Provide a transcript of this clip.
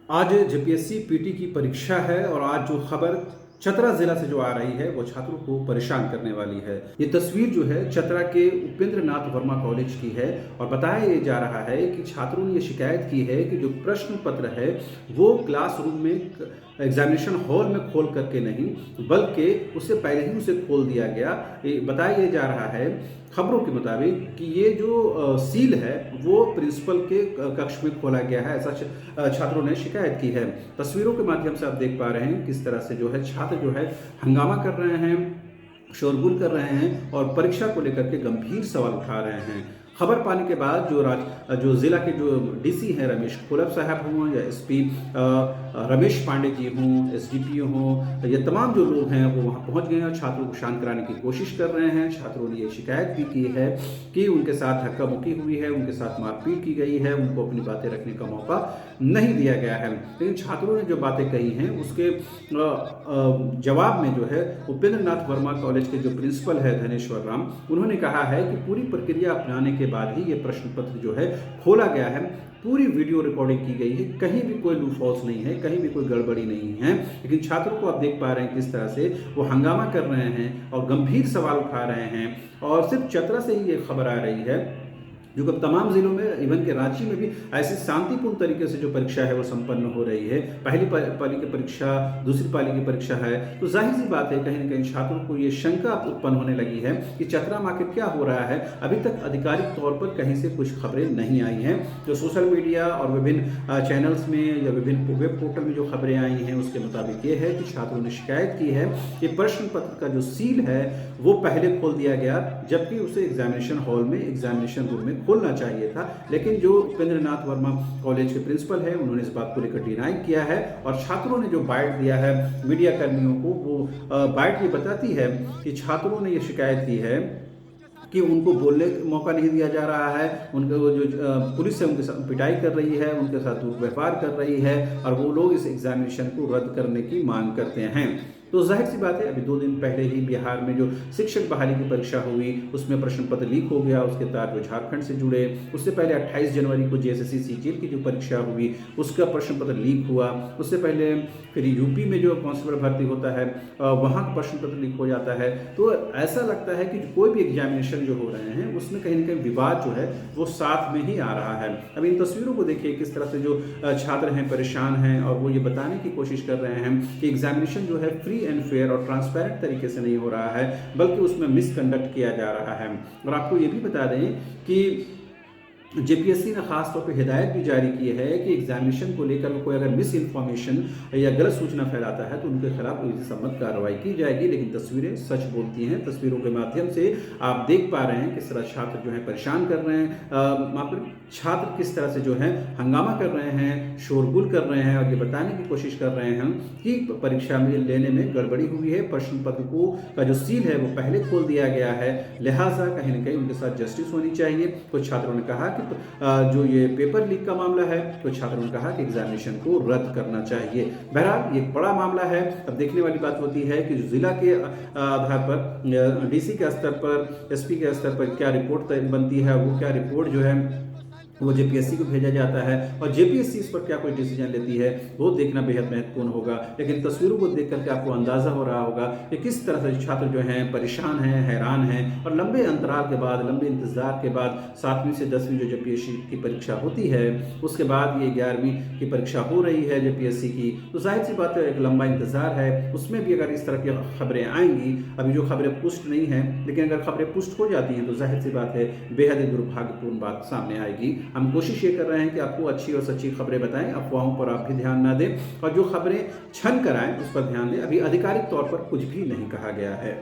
आज JPSC PT की परीक्षा है और आज जो खबर चतरा जिला से जो आ रही है वो छात्रों को परेशान करने वाली है। ये तस्वीर जो है चतरा के उपेंद्र नाथ वर्मा कॉलेज की है और बताया ये जा रहा है कि छात्रों ने ये शिकायत की है कि जो प्रश्न पत्र है वो क्लासरूम में एग्जामिनेशन हॉल में खोल करके नहीं बल्कि उससे पहले ही उसे खोल दिया गया। बताया ये जा रहा है खबरों के मुताबिक कि ये जो सील है वो प्रिंसिपल के कक्ष में खोला गया है, ऐसा छात्रों ने शिकायत की है। तस्वीरों के माध्यम से आप देख पा रहे हैं किस तरह से जो है छात्र जो है हंगामा कर रहे हैं, शोरगुल कर रहे हैं और परीक्षा को लेकर के गंभीर सवाल उठा रहे हैं। खबर पाने के बाद जो जिला के जो डीसी हैं रमेश कोलप साहब हों या एसपी रमेश पांडे जी हों, एसडीपीओ हों, ये तमाम जो लोग हैं वो वहाँ पहुँच गए हैं और छात्रों को शांत कराने की कोशिश कर रहे हैं। छात्रों ने ये शिकायत भी की है कि उनके साथ धक्का मुक्की हुई है, उनके साथ मारपीट की गई है, उनको अपनी बातें रखने का मौका नहीं दिया गया है। लेकिन छात्रों ने जो बातें कही हैं उसके जवाब में जो है उपेंद्र नाथ वर्मा कॉलेज के जो प्रिंसिपल है धनेश्वर राम, उन्होंने कहा है कि पूरी प्रक्रिया अपनाने के बाद ही ये प्रश्न पत्र जो है खोला गया है। पूरी वीडियो रिकॉर्डिंग की गई है, कहीं भी कोई लूप फॉल्स नहीं है, कहीं भी कोई गड़बड़ी नहीं है। लेकिन छात्रों को आप देख पा रहे हैं किस तरह से वो हंगामा कर रहे हैं और गंभीर सवाल उठा रहे हैं। और सिर्फ चतरा से ही ये खबर आ रही है, जो कि तमाम जिलों में इवन के रांची में भी ऐसे शांतिपूर्ण तरीके से जो परीक्षा है वो संपन्न हो रही है। पहली पाली की परीक्षा, दूसरी पाली की परीक्षा है, तो जाहिर सी बात है कहीं ना कहीं छात्रों को ये शंका उत्पन्न होने लगी है कि चतरा में आखिर क्या हो रहा है। अभी तक आधिकारिक तौर पर कहीं से कुछ खबरें नहीं आई हैं। जो सोशल मीडिया और विभिन्न चैनल्स में या विभिन्न वेब पोर्टल में जो खबरें आई हैं उसके मुताबिक ये है कि छात्रों ने शिकायत की है कि प्रश्न पत्र का जो सील है वो पहले खोल दिया गया, जबकि उसे एग्जामिनेशन हॉल में, एग्जामिनेशन रूम में खोलना चाहिए था। लेकिन जो उपेंद्र नाथ वर्मा कॉलेज के प्रिंसिपल है उन्होंने इस बात को लेकर डिनाई किया है और छात्रों ने जो बाइट दिया है मीडिया कर्मियों को, वो बाइट ये बताती है कि छात्रों ने ये शिकायत की है कि उनको बोलने का मौका नहीं दिया जा रहा है, उनके वो जो पुलिस है उनके साथ पिटाई कर रही है, उनके साथ दुर्व्यवहार कर रही है और वो लोग इस एग्जामिनेशन को रद्द करने की मांग करते हैं। तो जाहिर सी बात है अभी 2 दिन पहले ही बिहार में जो शिक्षक बहाली की परीक्षा हुई उसमें प्रश्न पत्र लीक हो गया, उसके तार जो झारखंड से जुड़े। उससे पहले 28 जनवरी को जेएसएससी सीजीएल की जो परीक्षा हुई उसका प्रश्न पत्र लीक हुआ। उससे पहले फिर यूपी में जो कांस्टेबल भर्ती होता है वहाँ का प्रश्न पत्र लीक हो जाता है। तो ऐसा लगता है कि कोई भी एग्जामिनेशन जो हो रहे हैं उसमें कहीं ना कहीं विवाद जो है वो साथ में ही आ रहा है। अब इन तस्वीरों को देखिए किस तरह से जो छात्र हैं परेशान हैं और वो ये बताने की कोशिश कर रहे हैं कि एग्जामिनेशन जो है फ्री एंड फेयर और ट्रांसपेरेंट तरीके से नहीं हो रहा है, बल्कि उसमें मिसकंडक्ट किया जा रहा है। और आपको ये भी बता दें कि जेपीएससी ने खास तौर पे हिदायत भी जारी की है कि एग्जामिनेशन को लेकर कोई अगर मिस इन्फॉर्मेशन या गलत सूचना फैलाता है तो उनके खिलाफ विधि सम्मत कार्रवाई की जाएगी। लेकिन तस्वीरें सच बोलती हैं। तस्वीरों के माध्यम से आप देख पा रहे हैं किस तरह छात्र जो है परेशान कर रहे हैं, वहाँ पर छात्र किस तरह से जो है हंगामा कर रहे हैं, शोरगुल कर रहे हैं और ये बताने की कोशिश कर रहे हैं कि परीक्षा में लेने में गड़बड़ी हुई है, प्रश्न पत्र को का जो सील है वो पहले खोल दिया गया है, लिहाजा कहीं ना कहीं उनके साथ जस्टिस होनी चाहिए। कुछ छात्रों ने कहा कि जो ये पेपर लीक का मामला है तो छात्रों ने कहा कि एग्जामिनेशन को रद्द करना चाहिए। बहरहाल ये बड़ा मामला है। अब देखने वाली बात होती है कि जिला के आधार पर डीसी के स्तर पर, एसपी के स्तर पर क्या रिपोर्ट बनती है, वो क्या रिपोर्ट जो है वो जेपीएससी को भेजा जाता है और जेपीएससी इस पर क्या कोई डिसीजन लेती है वो देखना बेहद महत्वपूर्ण होगा। लेकिन तस्वीरों को देख करके आपको अंदाजा हो रहा होगा कि किस तरह से छात्र जो हैं परेशान हैं, हैरान हैं और लंबे अंतराल के बाद, लंबे इंतजार के बाद 7वीं से 10वीं जो जेपीएससी की परीक्षा होती है उसके बाद ये 11वीं की परीक्षा हो रही है जेपीएससी की। तो जाहिर सी बात है एक लंबा इंतजार है, उसमें भी अगर इस तरह की खबरें आएंगी, अभी जो खबरें पुष्ट नहीं हैं लेकिन अगर खबरें पुष्ट हो जाती हैं तो जाहिर सी बात है बेहद ही दुर्भाग्यपूर्ण बात सामने आएगी। हम कोशिश ये कर रहे हैं कि आपको अच्छी और सच्ची खबरें बताएं, अफवाहों पर आप भी ध्यान ना दें और जो खबरें छन कर आएं उस पर ध्यान दें। अभी आधिकारिक तौर पर कुछ भी नहीं कहा गया है।